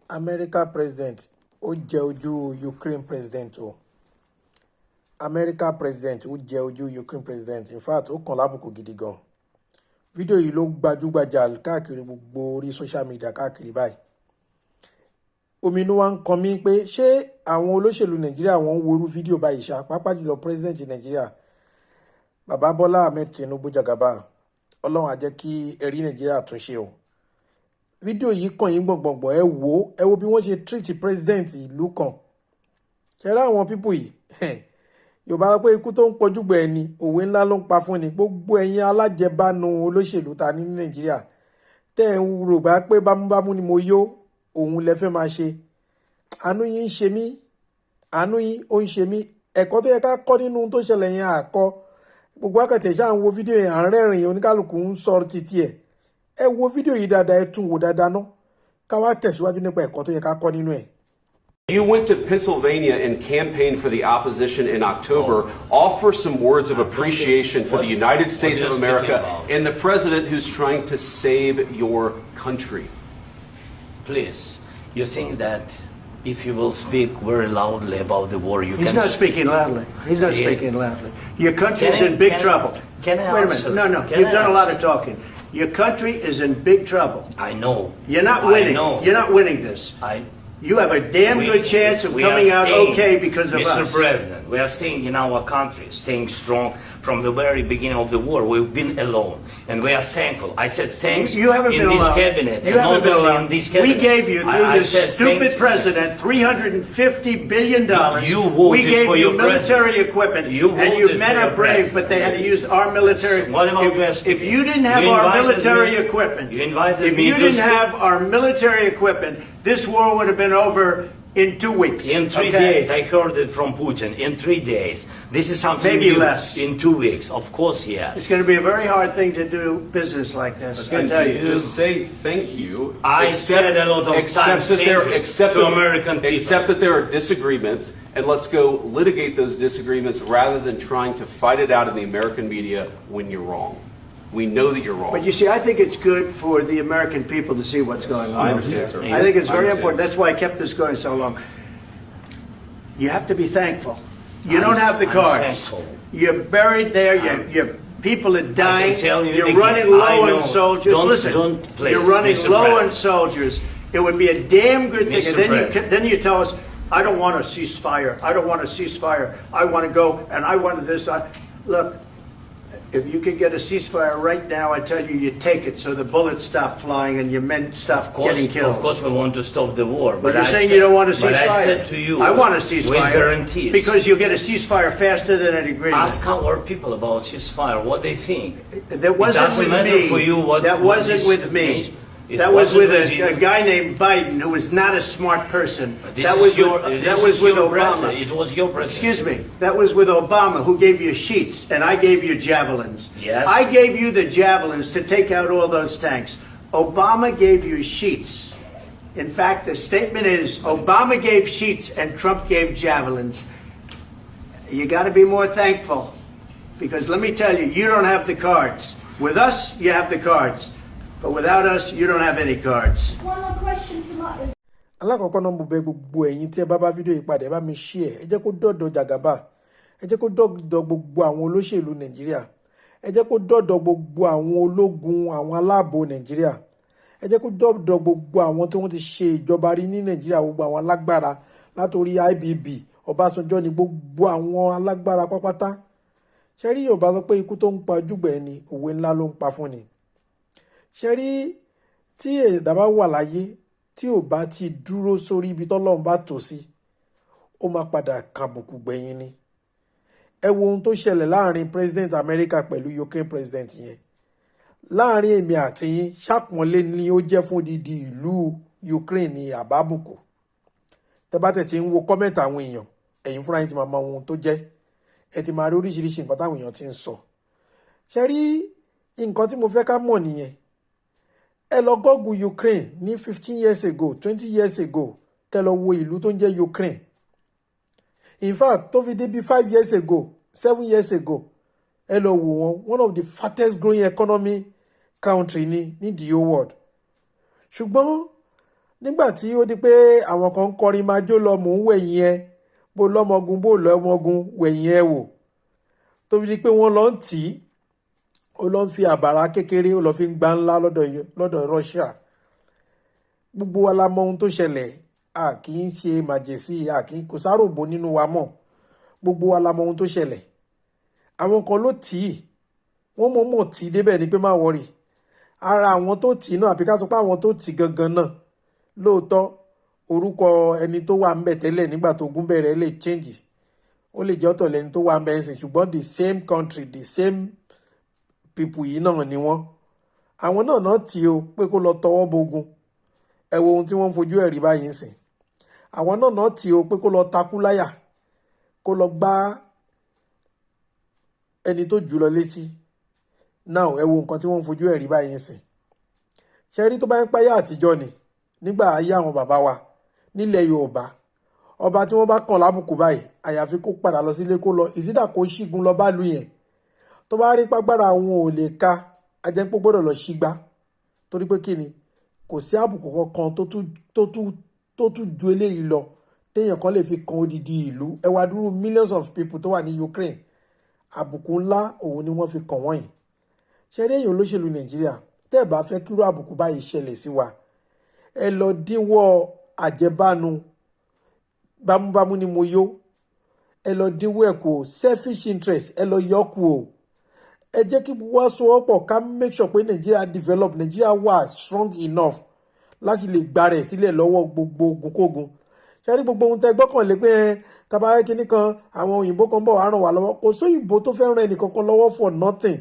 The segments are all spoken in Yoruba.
America president ó jẹ ojú Ukraine president o. America president ó jẹ ojú Ukraine president. In fact, ó kàn lábùkù gidi gan. Fídíò yìí ló gbajúgbajà káàkiri gbogbo orí social media káàkiri báyìí. Omi inú wa ń kan mí pé ṣé àwọn olóṣèlú Nàìjíríà wọ́n ń worú fídíò báyìí ṣá, pàápàá jùlọ president Nàìjíríà Bàbá Bọ́lá Ahmed Tinubu Jagaba. Ọlọ́run á jẹ́ kí ẹ̀rí Nàìjíríà túnṣe o. Fídíò yìí kàn yín gbọ̀ngbọ̀ngbọ̀n ẹ wo bí wọ́n ṣe treat president ìlú kan. Ṣẹ̀rá àwọn pípù yìí Yorùbá pé ikú tó ń pọ̀jù gbẹ̀ ni òwe ńlá ló ń pa fún ni. Gbogbo ẹ̀yin alájẹbánu olóṣèlú ta ní Nàìjíríà tẹ́ ẹ̀ ń rò bá pé bámúbámú ni mo yó òun lẹ fẹ́ máa ṣe. Àánú yín ń ṣe mí, àánú yín ó ń ṣe mí. Ẹ̀kọ́ tó yẹ ká kọ́ nínú tó ṣẹlẹ̀ yẹn àkọ́. Gbogbo akẹ́tẹ̀ ṣáà ń wo fídíò yẹn à ń rẹ́rìn oníkálukú ń sọ títí ẹ̀. Ẹ wo fídíò yìí dáadáa, ẹ tún wò dáadáa ná. Ká wá tẹ̀síwájú nípa ẹ̀kọ́ tó yẹ ká kọ́ nínú ẹ̀. You went to Pennsylvania and campaigned for the opposition in October. Offer some words of appreciation for the United States of America and the president who's trying to save your country. Please, you think that if you will speak very loudly about the war, He's not speaking loudly. He's not speaking loudly. Your country is in big trouble. Can I Wait a answer? minute. No. You've done a lot of talking. Your country is in big trouble. I know. You're not winning. I know. You're not winning this. You have a damn good chance of coming out okay because of us. Mr. President, we are staying in our country, staying strong from the very beginning of the war. We've been alone, and we are thankful. I said thanks you haven't in been this alone. cabinet, You and haven't not been only alone. in this cabinet. We gave you, through I this said stupid president, $350 billion. You voted we gave for you your military president. equipment, You and you voted men for are your brave, but they had to use our military. What about if you didn't have our military equipment, you invited if me you to didn't speak. have our military equipment, this war would have been over in 2 weeks. In 3 days, I heard it from Putin. In 3 days, this is something Maybe new. less. In 2 weeks, of course, yes. It's going to be a very hard thing to do business like this. I tell you. Just say thank you. I said a lot of times to American people. Except that there are disagreements, and let's go litigate those disagreements rather than trying to fight it out in the American media when you're wrong. We know that you're wrong. But you see, I think it's good for the American people to see what's going on. I understand, sir. I think it's very important. That's why I kept this going so long. You have to be thankful. You don't have the cards. You're buried there. Your people are dying. You're running low on soldiers. Listen, you're running low on soldiers. It would be a damn good thing. And then you tell us, I don't want a ceasefire. I don't want a ceasefire. I want to go and I want this. Look, if you could get a ceasefire right now, I tell you take it so the bullets stop flying and your men stop getting killed. Of course we want to stop the war. But you're saying you don't want a ceasefire. But I said to you, I want a ceasefire. with guarantees. Because you'll get a ceasefire faster than an agreement. Ask our people about ceasefire, what they think. That wasn't with me. For you what, that wasn't with me. That was with a guy named Biden, who was not a smart person. That was with Obama. It was your president. Excuse me. That was with Obama, who gave you sheets, and I gave you javelins. Yes. I gave you the javelins to take out all those tanks. Obama gave you sheets. In fact, the statement is Obama gave sheets and Trump gave javelins. You got to be more thankful, because let me tell you, you don't have the cards. With us, you have the cards. But without us, you don't have any cards. One more question to Martin. Alákọ̀ọ́kọ́ náà mo bẹ̀ gbogbo ẹ̀yin tí ẹ bá fídíò yìí padà ẹ bá mi share ẹ jẹ́ kó dọ̀dọ̀ Jagaba ẹ jẹ́ kó dọ̀dọ̀ gbogbo àwọn olóṣèlú Nàìjíríà ẹ jẹ́ kó dọ̀dọ̀ gbogbo àwọn ológun àwọn aláàbò Nàìjíríà ẹ jẹ́ kó dọ̀dọ̀ gbogbo àwọn tí wọ́n ti ṣe ìjọba rí ní Nàìjíríà gbogbo àwọn alágbára látòrí IBB Ọbásanjọ́ ni gbogbo àwọn alágbára pápátá ṣe rí Yorùbá sọ pé ikú tó ń pa ojúgbẹ̀ ni òwe ńlá ló ń pa fún ni. Ṣé rí tí ẹ̀dá bá wà láyé tí ò bá ti dúró sórí ibi tọ́lọ́run bá tò sí ó máa padà kàbùkù gbẹ̀yìn ni. Ẹ wo ohun tó ṣẹlẹ̀ láàrin president America pẹ̀lú Ukraine president yẹn. Láàrin èmi àti yín ṣàpọ́nlé ni ó jẹ́ fún odidi ìlú Ukraine ní àbábùkù. Tẹ́ bá tẹ̀ tí ń wo kọ́mẹ̀ntì àwọn èèyàn ẹ̀yin fúnra yín ti máa mọ ohun tó jẹ́. Ẹ ti máa rí oríṣiríṣi nǹkan táwọn èèyàn ti ń sọ. Ṣé rí nǹkan tí mo fẹ́ ká mọ̀ nìyẹn. Ẹ lọ Google Ukraine ní 15 years ago 20 years ago kẹ́ lọ wo ìlú tó ń jẹ́ Ukraine. In fact tó fi dé bí 5 years ago 7 years ago ẹ lọ wò wọ́n one of the fastest growing economy country ní the whole world. Ṣùgbọ́n nígbà tí ó di pé àwọn kan ń kọrin máa jó lọ mò ń wẹ̀yìn ẹ bó lọ́mọgun bó lọ́mọgun wẹ̀yìn ẹ wò tó fi di pé wọ́n lọ ń tì í ó lọ ń fi àbàrà kékeré ó lọ fi ń gbá ńlá lọ́dọ̀ Russia. Gbogbo wa la mọ ohun tó ṣẹlẹ̀, a kì í ṣe màjèsí, a kì í kò sáròbó nínú wa mọ̀. Gbogbo wa la mọ ohun tó ṣẹlẹ̀. Àwọn kan ló tì í, wọ́n mọ̀ tì í débẹ̀ ni pé má wọrí. Ara àwọn tó tì í náà àbí ká sọ pé àwọn tó tì í gangan náà lóòótọ́ orúkọ ẹni tó wà ń bẹ̀ tẹ́lẹ̀ nígbà tó ogun bẹ̀rẹ̀ lè change. Ó lè jẹ́ ọ̀tọ̀ lẹni tó wà ń bẹ̀ ń sìn ṣùgbọ́n the same country the same people yìí náà ni wọ́n. Àwọn náà tì í o pé kó lọ tọwọ́ bogun. Ẹ wo ohun tí wọ́n ń fojú ẹ̀ rí báyìí ń sìn. Àwọn náà tì í o pé kó lọ takú láyà kó lọ gbá ẹni tó jù lọ létí. Now ẹ wo nǹkan tí wọ́n ń fojú ẹ̀ rí báyìí ń sìn. Ṣé rí tó bá ń páyà àtijọ́ ni nígbà ayé àwọn bàbá wa nílẹ̀ Yorùbá ọba tí wọ́n bá kàn lábùkù báyìí àyàfi kó padà lọ sílé kó lọ ìsídà kó ṣígun lọ bá lu yẹn tó bá rí pàgbára àwọn ò lè ka ajẹ́pọ̀ gbọ́dọ̀ lọ ṣígbá torí pé kí ni kò sí àbùkù kankan tó tún ju eléyìí lọ téèyàn kan lè fi kan odidi ìlú ẹ wá dúró millions of people tó wà ní Ukraine àbùkù ńlá òun ni wọ́n fi kàn wọ́n yìí. Ṣé rí èèyàn olóṣèlú Nàìjíríà tẹ́ ẹ̀ bá fẹ́ kíró àbùkù báyìí ṣẹlẹ̀ sí wa ẹ lọ dínwọ́ àjẹbánu bámúbámú ni mo yó ẹ lọ dínwọ́ ẹ̀ kù selfish interest ẹ lọ yọ kù o ẹ jẹ́ kí wá sowọ́pọ̀ ká make sure pé Nàìjíríà develop Nàìjíríà wà strong enough láti lè gba rẹ̀ sílẹ̀ lọ́wọ́ gbogbo ogunkógun. Ṣé rí gbogbo ohun tẹ́ gbọ́kànlé pé tabarí kínní kan àwọn òyìnbó kan bọ̀ wá ràn wá lọ́wọ́ kò sóyìnbó tó fẹ́ ràn ẹnìkankan lọ́wọ́ for nothing.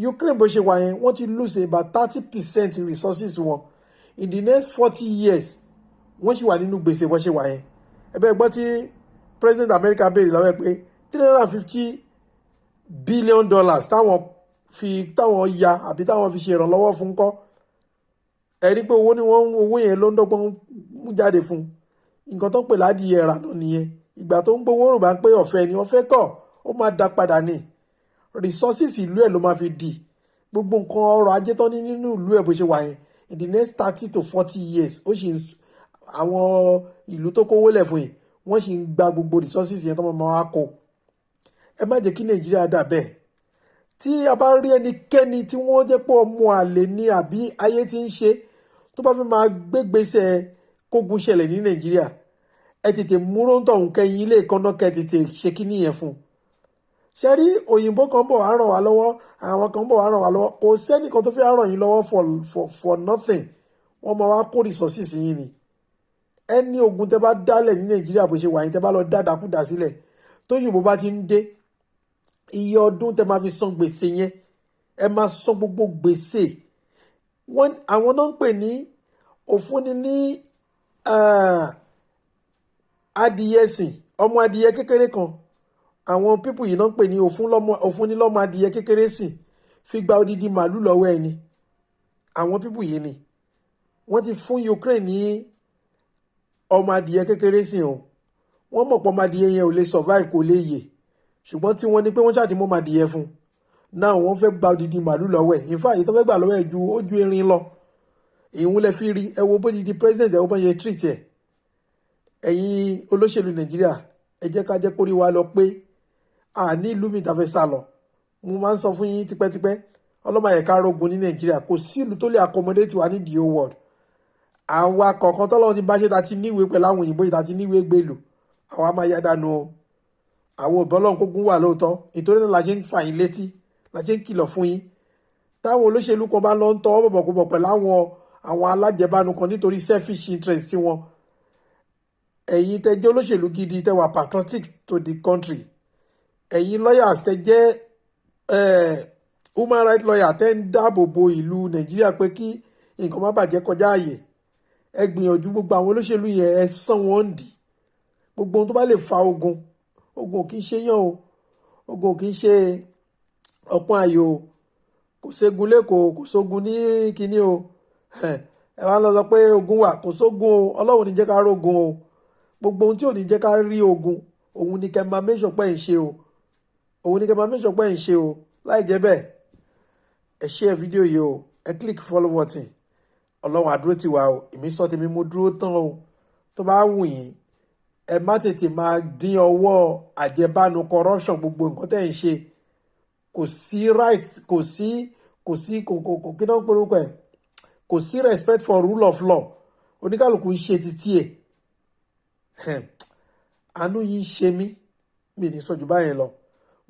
Ukraine bó ṣe wà yẹn wọ́n ti lose about 30% resources wọn in the next 40 years wọ́n sì wà nínú gbèsè bó ṣe wà yẹn. Ẹbẹ́ gbọ́ tí President America béèrè lọ́wọ́ ẹ pé $350 billion táwọn ya àbí táwọn fi ṣe ìrànlọ́wọ́ fún kọ́ ẹ̀rí pé owó yẹn ló ń dọ́gbọ́n mú jáde fún nǹkan tó ń pè ládìí ẹ̀rà náà nìyẹn ìgbà tó ń gbowó rò bá ń pé ọ̀fẹ́ ni ọ̀fẹ́ kọ́ ó máa dá padà ní resources ìlú ẹ̀ ló máa fi di gbogbo nǹkan ọrọ̀ ajé tán ní nínú ìlú ẹ̀ bó ṣe wà yẹn in the next 30 to 40 years ó sì àwọn ìlú tó kówó lẹ̀ fún yìí wọ́n sì ń gba gbogbo resources yẹn tó máa wá kó. Ẹ má jẹ́ kí Nàìjíríà dà bẹ́ẹ̀ tí a bá rí ẹnikẹ́ni tí wọ́n jẹ́ pọ̀ ọmọ àlè ní àbí ayé tí ń ṣe tó bá fi máa gbégbèsè kógun ṣẹlẹ̀ ní Nàìjíríà ẹ tètè múró ń tọ̀hún kẹyìn ilé ìkànnà kẹ tètè ṣe kí nìyẹn fún un. Ṣé rí òyìnbó kan bọ̀ wá ràn wá lọ́wọ́ àwọn kan bọ̀ wá ràn wá lọ́wọ́ kò sẹ́nìkan tó fẹ́ ràn yín lọ́wọ́ for nothing wọ́n máa wá kó resources yín ni. Ẹni ogun tẹ bá dálẹ̀ ní Nàìjíríà bó ṣe wà yín tẹ bá lọ dáadáa sílẹ̀ tóyìnbó bá ti ń dé iye ọdún tẹ máa fi san gbèsè yẹn ẹ máa san gbogbo gbèsè àwọn náà ń pè ní òfúnni ní adìyẹ sìn ọmọ adìyẹ kékeré kan àwọn pípù yìí náà ń pè ní òfúnni lọ́mọ adìyẹ kékeré sìn fi gba odidi màálù lọ́wọ́ ẹni àwọn pípù yìí ni wọ́n ti fún Ukraine ní ọmọ adìyẹ kékeré sìn o wọ́n mọ̀ pé ọmọ adìyẹ yẹn ò lè survive kò lè yè ṣùgbọ́n tí wọ́n ní pé wọ́n ṣàtìmọ́ ọmọ adìyẹ fún náà wọ́n fẹ́ gba odidi màálù lọ́wọ́ ẹ̀ in fact èyí tó fẹ́ gbà lọ́wọ́ ẹ̀ ju ojú erin lọ ìhun lẹ fi rí ẹ wo bó di president ẹ wo bó ṣe treat ẹ ẹ̀yin olóṣèlú Nàìjíríà ẹ jẹ́ ká jẹ́ kórí wa lọ pé a ní ìlú mi tàfẹ́ sá lọ mo máa ń sọ fún yín tipẹ́tipẹ́ ọlọ́mọ ẹ̀ka rogun ní Nàìjíríà kò sí ìlú tó lè accommodate wa ní the whole world àwa kọ̀ọ̀kan tọ́lọ́run ti bá ṣe ta ti níwèé pẹ̀lú àwọn òyìnbó ìta ti níwèé gbèlò àwa máa yá dànù o àwọn òbọ́lọ́run kógun wà lóòótọ́ nítorí náà la ṣe ń fà yín létí la ṣe ń kìlọ̀ fún yín táwọn olóṣèlú kan bá lọ ń tọwọ́ bọ̀bọ̀kúbọ̀ pẹ̀lú àwọn alájẹbánu kan nítorí selfish interest tí wọn ẹ̀yin tẹ́ jẹ́ olóṣèlú gidi tẹ́ wà patriotic to the country ẹ̀yin lawyers tẹ́ jẹ́ human rights lawyer tẹ́ ń dáàbò bo ìlú Nàìjíríà pé kí nǹkan má bàjẹ́ kọjá àyè ẹ gbìyànjú gbogbo àwọn olóṣèlú yẹn ẹ sàn wọ́n dì gbogbo ohun tó bá lè fa ogun ò kì í ṣe yàn o ogun ò kì í ṣe ọpọ́n ayò o kò ségun lẹ́kọ̀ọ́ kò sógun ní kinní o ẹ wá lọ sọ pé ogun wà kò sógun o Ọlọ́run ní jẹ́ ká rógun o gbogbo ohun tí ò ní jẹ́ ká rí ogun òun ni kẹ́ máa make sure pé ń ṣe o òun ni kẹ́ máa make sure pé ń ṣe o láì jẹ́ bẹ́ẹ̀ ẹ share fídíò yìí o ẹ click follow button ọlọ́run àdúró tì wá o èmi sọ tèmi mo dúró tán o tó bá wù yín ẹ má tètè máa dín ọwọ́ àjẹbánu corruption gbogbo nǹkan tẹ́ ń ṣe kò sí right kò kí náà ń porúkọ ẹ̀ kò sí respect for rule of law oníkàlùkù ń ṣe títí ẹ̀ àánú yìí ṣe mí mi ní sọ́jú báyẹn lọ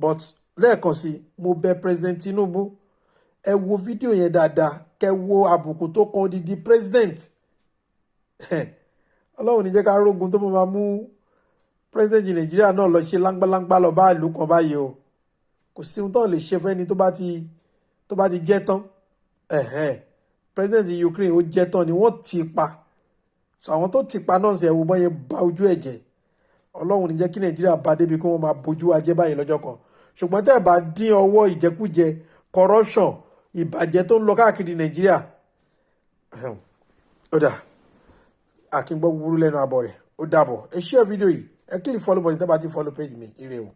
but lẹ́ẹ̀kan sí mo bẹ̀ President Tinubu ẹ wo fídíò yẹn dáadáa kẹ wo àbùkù tó kan odidi president ọlọ́run ní jẹ́ ká rógun tó máa mú president Nàìjíríà náà lọ ṣe láńgbáláńgbá lọ bá ìlú kan báyìí o kò sí ohun tó lè ṣe fẹ́ni tó bá ti jẹ́ tán president Ukraine ó jẹ́ tán ni wọ́n ti pa so àwọn tó ti pa náà ṣe ẹ̀wù mọ́ yẹn bá ojú ẹ̀ jẹ́ ọlọ́run ní jẹ́ kí Nàìjíríà bá débi kí wọ́n máa bójú ajé báyìí lọ́jọ́ kan ṣùgbọ́n tẹ́ ẹ̀ bá dín ọwọ́ ìjẹkújẹ corruption ìbàjẹ́ tó ń lọ káàkiri Nàìjíríà ó dà àkíngbọ́ búburú lẹ́nu àbọ̀ rẹ̀ ó dàbọ̀ ẹ share fídíò yìí ẹ click follow button tẹ́ bá ti follow page mi ire o.